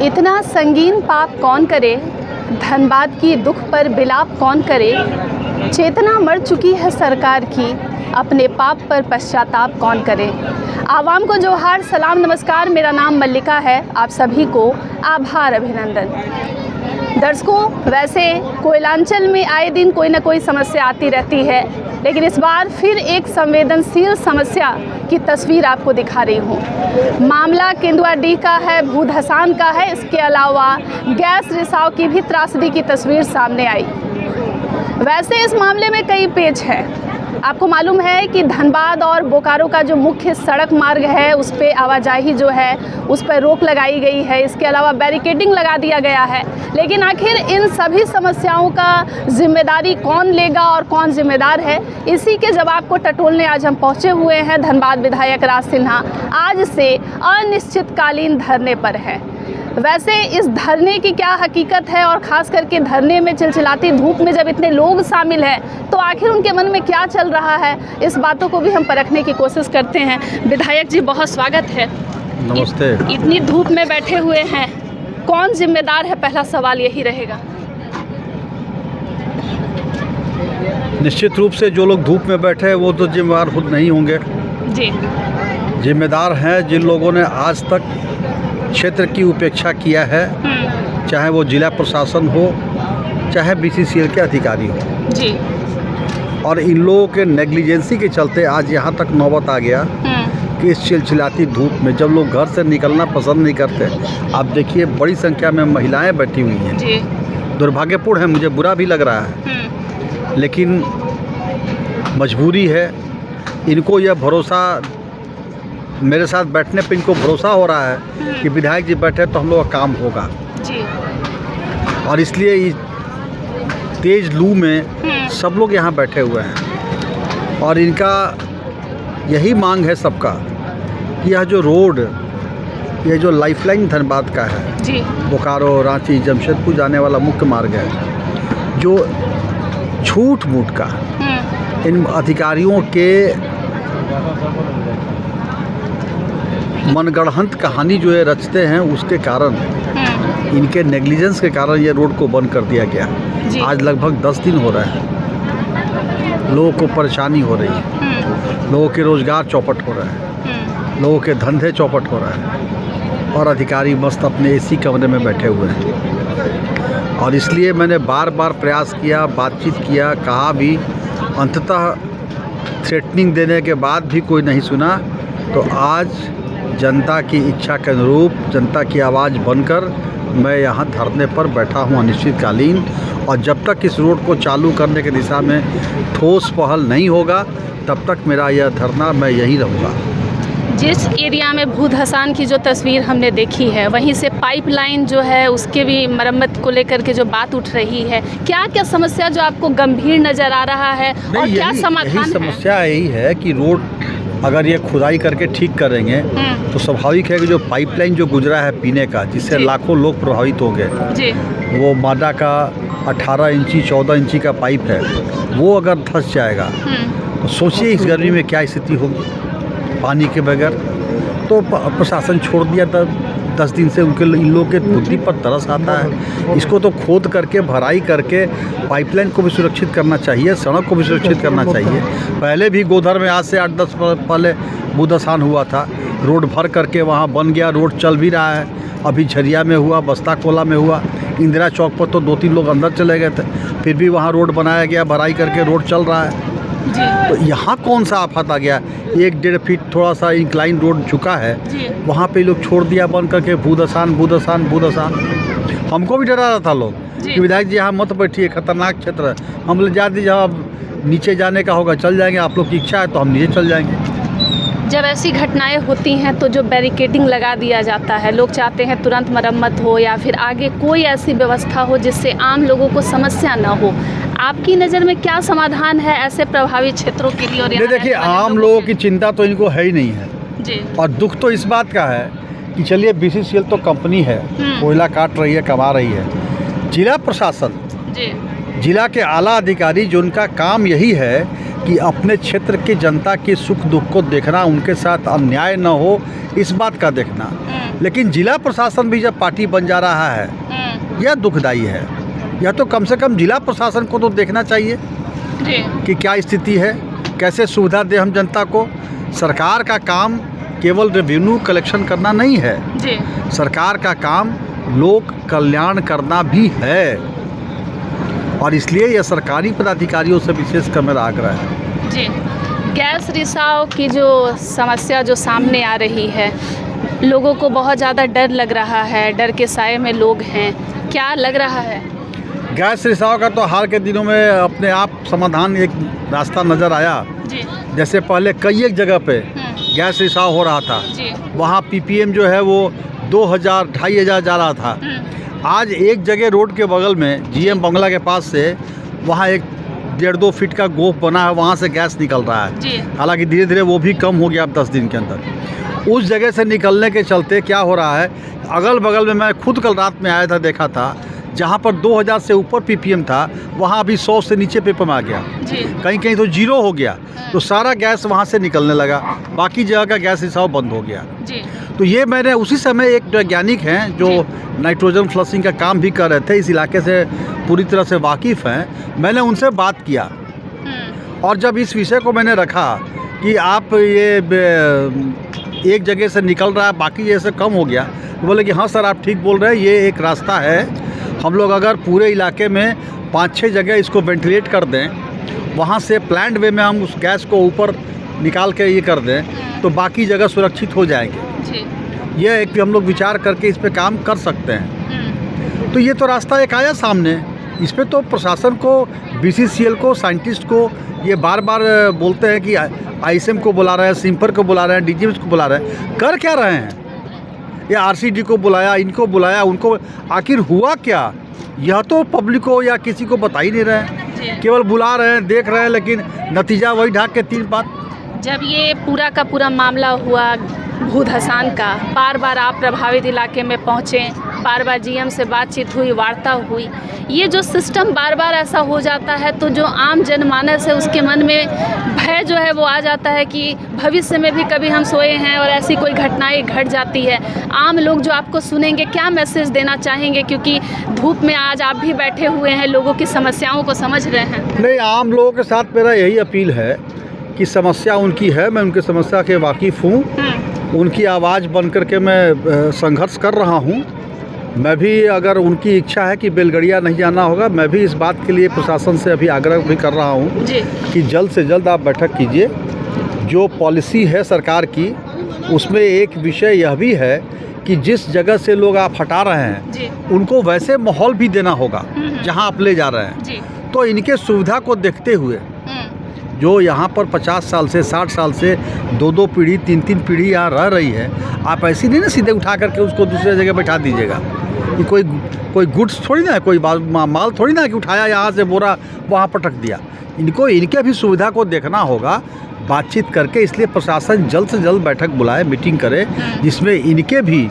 इतना संगीन पाप कौन करे, धनबाद की दुख पर बिलाप कौन करे। चेतना मर चुकी है सरकार की, अपने पाप पर पश्चाताप कौन करे। आवाम को जोहार, सलाम, नमस्कार। मेरा नाम मल्लिका है। आप सभी को आभार, अभिनंदन। दर्शकों, वैसे कोयलांचल में आए दिन कोई ना कोई समस्या आती रहती है, लेकिन इस बार फिर एक संवेदनशील समस्या की तस्वीर आपको दिखा रही हूँ। मामला केंदुआडीह का है, भूधसान का है। इसके अलावा गैस रिसाव की भी त्रासदी की तस्वीर सामने आई। वैसे इस मामले में कई पेच हैं। आपको मालूम है कि धनबाद और बोकारो का जो मुख्य सड़क मार्ग है, उस पर आवाजाही जो है उस पर रोक लगाई गई है। इसके अलावा बैरिकेडिंग लगा दिया गया है। लेकिन आखिर इन सभी समस्याओं का जिम्मेदारी कौन लेगा और कौन जिम्मेदार है, इसी के जवाब को टटोलने आज हम पहुंचे हुए हैं। धनबाद विधायक राज सिन्हा आज से अनिश्चितकालीन धरने पर हैं। वैसे इस धरने की क्या हकीकत है और ख़ास करके धरने में चिलचिलाती धूप में जब इतने लोग शामिल हैं तो आखिर उनके मन में क्या चल रहा है, इस बातों को भी हम परखने की कोशिश करते हैं। विधायक जी, बहुत स्वागत है। नमस्ते। इतनी धूप में बैठे हुए हैं, कौन जिम्मेदार है, पहला सवाल यही रहेगा। निश्चित रूप से जो लोग धूप में बैठे हैं वो तो जिम्मेदार खुद नहीं होंगे जी। जिम्मेदार हैं जिन लोगों ने आज तक क्षेत्र की उपेक्षा किया है, चाहे वो जिला प्रशासन हो, चाहे बीसीसीएल के अधिकारी हो जी। और इन लोगों के नेग्लिजेंसी के चलते आज यहाँ तक नौबत आ गया कि इस चिलचिलाती धूप में जब लोग घर से निकलना पसंद नहीं करते, आप देखिए बड़ी संख्या में महिलाएं बैठी हुई हैं जी। दुर्भाग्यपूर्ण है, मुझे बुरा भी लग रहा है, लेकिन मजबूरी है। इनको यह भरोसा, मेरे साथ बैठने पे इनको भरोसा हो रहा है कि विधायक जी बैठे तो हम लोग का काम होगा जी। और इसलिए इस तेज लू में सब लोग यहाँ बैठे हुए हैं और इनका यही मांग है सबका कि यह जो रोड, यह जो लाइफलाइन धनबाद का है जी, बोकारो, रांची, जमशेदपुर जाने वाला मुख्य मार्ग है, जो छूट मूट का इन अधिकारियों के मनगढ़ंत कहानी जो है रचते हैं, उसके कारण, इनके नेग्लिजेंस के कारण ये रोड को बंद कर दिया गया। आज लगभग 10 दिन हो रहे हैं। लोगों को परेशानी हो रही है, लोगों के रोज़गार चौपट हो रहे हैं, लोगों के धंधे चौपट हो रहे हैं और अधिकारी मस्त अपने एसी कमरे में बैठे हुए हैं। और इसलिए मैंने बार बार प्रयास किया, बातचीत किया, कहा भी, अंततः थ्रेटनिंग देने के बाद भी कोई नहीं सुना। तो आज जनता की इच्छा के अनुरूप, जनता की आवाज़ बनकर मैं यहाँ धरने पर बैठा हूँ अनिश्चितकालीन। और जब तक इस रोड को चालू करने की दिशा में ठोस पहल नहीं होगा, तब तक मेरा यह धरना, मैं यहीं रहूँगा। जिस एरिया में भूधसान की जो तस्वीर हमने देखी है, वहीं से पाइपलाइन जो है उसके भी मरम्मत को लेकर के जो बात उठ रही है, क्या क्या समस्या जो आपको गंभीर नज़र आ रहा है और क्या समाधान है? समस्या यही है कि रोड अगर ये खुदाई करके ठीक करेंगे तो स्वाभाविक है कि जो पाइपलाइन जो गुजरा है पीने का, जिससे लाखों लोग प्रभावित होंगे, वो मादा का 18 इंची 14 इंची का पाइप है, वो अगर धंस जाएगा तो सोचिए इस गर्मी में क्या स्थिति होगी पानी के बगैर। तो प्रशासन छोड़ दिया था 10 दिन से, उनके इन लोगों के बुद्धि पर तरस आता है। इसको तो खोद करके, भराई करके पाइपलाइन को भी सुरक्षित करना चाहिए, सड़क को भी सुरक्षित करना चाहिए। पहले भी गोधर में आज से 8-10 पहले भूधसान हुआ था, रोड भर करके वहाँ बन गया, रोड चल भी रहा है। अभी झरिया में हुआ, बस्ता कोला में हुआ, इंदिरा चौक पर तो 2-3 लोग अंदर चले गए थे, फिर भी वहाँ रोड बनाया गया, भराई करके रोड चल रहा है। तो यहाँ कौन सा आफत आ गया? 1-1.5 फीट थोड़ा सा इंक्लाइन रोड झुका है, वहाँ पे लोग छोड़ दिया बंद करके, भूधसान भूधसान भूधसान। हमको भी डरा रहा था लोग कि विधायक जी यहाँ मत बैठिए, खतरनाक क्षेत्र है। हम लोग जा दीजिए, अब नीचे जाने का होगा चल जाएंगे, आप लोग की इच्छा है तो हम नीचे चल जाएंगे। जब ऐसी घटनाएं होती हैं तो जो बैरिकेडिंग लगा दिया जाता है, लोग चाहते हैं तुरंत मरम्मत हो या फिर आगे कोई ऐसी व्यवस्था हो जिससे आम लोगों को समस्या ना हो। आपकी नज़र में क्या समाधान है ऐसे प्रभावित क्षेत्रों के लिए? और देखिए, आम लोगों की चिंता तो इनको है ही नहीं है जी। और दुख तो इस बात का है कि चलिए बीसीसीएल तो कंपनी है, कोयला काट रही है, कमा रही है। जिला प्रशासन जी, जिला के आला अधिकारी, जो उनका काम यही है कि अपने क्षेत्र की जनता के सुख दुख को देखना, उनके साथ अन्याय न हो, इस बात का देखना। लेकिन जिला प्रशासन भी जब पार्टी बन जा रहा है, यह दुखदाई है। यह तो कम से कम जिला प्रशासन को तो देखना चाहिए कि क्या स्थिति है, कैसे सुविधा दे हम जनता को। सरकार का काम केवल रेवेन्यू कलेक्शन करना नहीं है जी। सरकार का काम लोक कल्याण करना भी है, और इसलिए यह सरकारी पदाधिकारियों से विशेष कर मेरा आग्रह है जी। गैस रिसाव की जो समस्या जो सामने आ रही है, लोगों को बहुत ज़्यादा डर लग रहा है, डर के साए में लोग हैं, क्या लग रहा है? गैस रिसाव का तो हाल के दिनों में अपने आप समाधान एक रास्ता नज़र आया जी। जैसे पहले कई एक जगह पे गैस रिसाव हो रहा था, वहाँ PPM जो है वो 2000 2500 जा रहा था। आज एक जगह रोड के बगल में GM बंगला के पास से वहाँ एक 1.5-2 फीट का गोफ बना है, वहाँ से गैस निकल रहा है। हालांकि धीरे धीरे वो भी कम हो गया अब 10 दिन के अंदर। उस जगह से निकलने के चलते क्या हो रहा है, अगल बगल में मैं खुद कल रात में आया था, देखा था जहाँ पर 2000 से ऊपर PPM था वहाँ अभी 100 से नीचे PPM आ गया, कहीं कहीं तो 0 हो गया। तो सारा गैस वहाँ से निकलने लगा, बाकी जगह का गैस रिसाव बंद हो गया। तो ये मैंने उसी समय एक वैज्ञानिक हैं जो नाइट्रोजन फ्लशिंग का काम भी कर रहे थे, इस इलाके से पूरी तरह से वाकिफ़ हैं, मैंने उनसे बात किया। और जब इस विषय को मैंने रखा कि आप ये एक जगह से निकल रहा है, बाकी जगह से कम हो गया, तो बोले कि हाँ सर आप ठीक बोल रहे हैं, ये एक रास्ता है। हम लोग अगर पूरे इलाके में 5-6 जगह इसको वेंटिलेट कर दें, वहाँ से प्लान्ड वे में हम उस गैस को ऊपर निकाल के ये कर दें, तो बाकी जगह सुरक्षित हो जाएंगे। ये एक हम लोग विचार करके इस पे काम कर सकते हैं। तो ये तो रास्ता एक आया सामने, इस पे तो प्रशासन को, BCCL को, साइंटिस्ट को ये बार बार बोलते हैं कि ISM को बुला रहे हैं, सिम्फर को बुला रहे हैं, DGM को बुला रहे हैं, कर क्या रहे हैं? या RCD को बुलाया, इनको बुलाया, उनको आखिर हुआ क्या? यह तो पब्लिक को या किसी को बता ही नहीं रहे हैं, केवल बुला रहे हैं, देख रहे हैं, लेकिन नतीजा वही ढाक के 3 बात। जब ये पूरा का पूरा मामला हुआ भूधसान का, बार बार आप प्रभावित इलाके में पहुँचे, बार बार GM से बातचीत हुई, वार्ता हुई, ये जो सिस्टम बार बार ऐसा हो जाता है तो जो आम जनमानस है उसके मन में भय जो है वो आ जाता है कि भविष्य में भी कभी हम सोए हैं और ऐसी कोई घटनाएं घट जाती है। आम लोग जो आपको सुनेंगे क्या मैसेज देना चाहेंगे, क्योंकि धूप में आज आप भी बैठे हुए हैं, लोगों की समस्याओं को समझ रहे हैं? नहीं, आम लोगों के साथ मेरा यही अपील है कि समस्या उनकी है, मैं उनकी समस्या के वाकिफ़ हूँ, उनकी आवाज़ बन कर के मैं संघर्ष कर रहा हूँ। मैं भी, अगर उनकी इच्छा है कि बेलगड़िया नहीं जाना होगा, मैं भी इस बात के लिए प्रशासन से अभी आग्रह भी कर रहा हूँ कि जल्द से जल्द आप बैठक कीजिए। जो पॉलिसी है सरकार की, उसमें एक विषय यह भी है कि जिस जगह से लोग आप हटा रहे हैं उनको वैसे माहौल भी देना होगा जहाँ आप ले जा रहे हैं। तो इनके सुविधा को देखते हुए जो यहाँ पर 50 साल से 60 साल से 2-2 पीढ़ी 3-3 पीढ़ी यहाँ रह रही है, आप ऐसी नहीं ना सीधे उठा करके उसको दूसरे जगह बैठा दीजिएगा। कि कोई गुड्स थोड़ी ना है, कोई माल थोड़ी ना कि उठाया यहाँ से बोरा वहाँ पटक दिया। इनको इनके भी सुविधा को देखना होगा, बातचीत करके। इसलिए प्रशासन जल्द से जल्द बैठक बुलाए, मीटिंग करे, जिसमें इनके भी,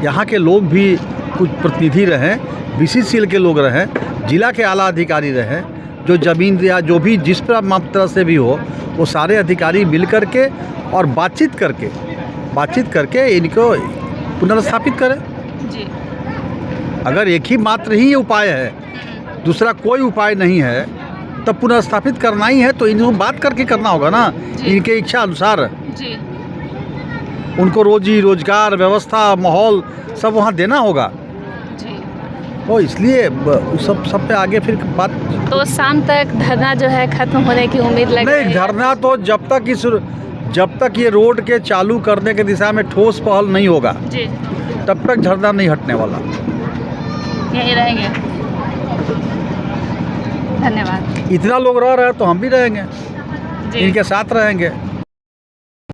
यहाँ के लोग भी कुछ प्रतिनिधि रहें, BCCL के लोग रहें, जिला के आला अधिकारी रहें, जो ज़मीन या जो भी जिस तरह से भी हो, वो सारे अधिकारी मिल करके और बातचीत करके इनको पुनर्स्थापित करें। जी। अगर एक ही मात्र ही उपाय है, दूसरा कोई उपाय नहीं है, तब पुनर्स्थापित करना ही है, तो इनको बात करके करना होगा ना, इनके इच्छा अनुसार जी। उनको रोजी रोजगार व्यवस्था माहौल सब वहाँ देना होगा। तो इसलिए सब पे आगे फिर बात। तो शाम तक धरना जो है खत्म होने की उम्मीद लग रही है? नहीं, धरना तो जब तक ये रोड के चालू करने के दिशा में ठोस पहल नहीं होगा जी, तब तक धरना नहीं हटने वाला। यही रहेंगे। धन्यवाद। इतना लोग रह रहे हैं तो हम भी रहेंगे, इनके साथ रहेंगे।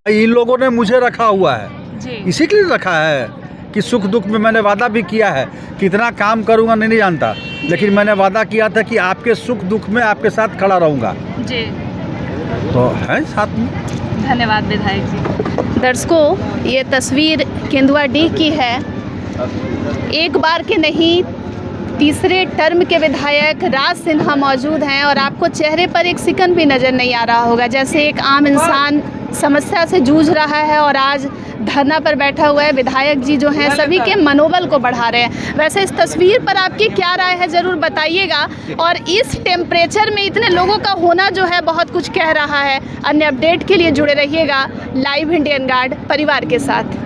इन लोगों ने मुझे रखा हुआ है जी, इसी के लिए रखा है कि सुख दुख में मैंने वादा भी किया है, कितना काम करूंगा नहीं जानता, लेकिन मैंने वादा किया था कि आपके सुख दुख में आपके साथ खड़ा रहूंगा जी, तो है साथ में। धन्यवाद विधायक जी। दर्शकों, ये तस्वीर केंदुआडीह की है। एक बार के नहीं, तीसरे टर्म के विधायक राज सिन्हा मौजूद हैं और आपको चेहरे पर एक सिकन भी नज़र नहीं आ रहा होगा, जैसे एक आम इंसान समस्या से जूझ रहा है और आज धरना पर बैठा हुआ है। विधायक जी जो हैं सभी के मनोबल को बढ़ा रहे हैं। वैसे इस तस्वीर पर आपकी क्या राय है, ज़रूर बताइएगा। और इस टेम्परेचर में इतने लोगों का होना जो है बहुत कुछ कह रहा है। अन्य अपडेट के लिए जुड़े रहिएगा लाइव इंडियन गार्ड परिवार के साथ।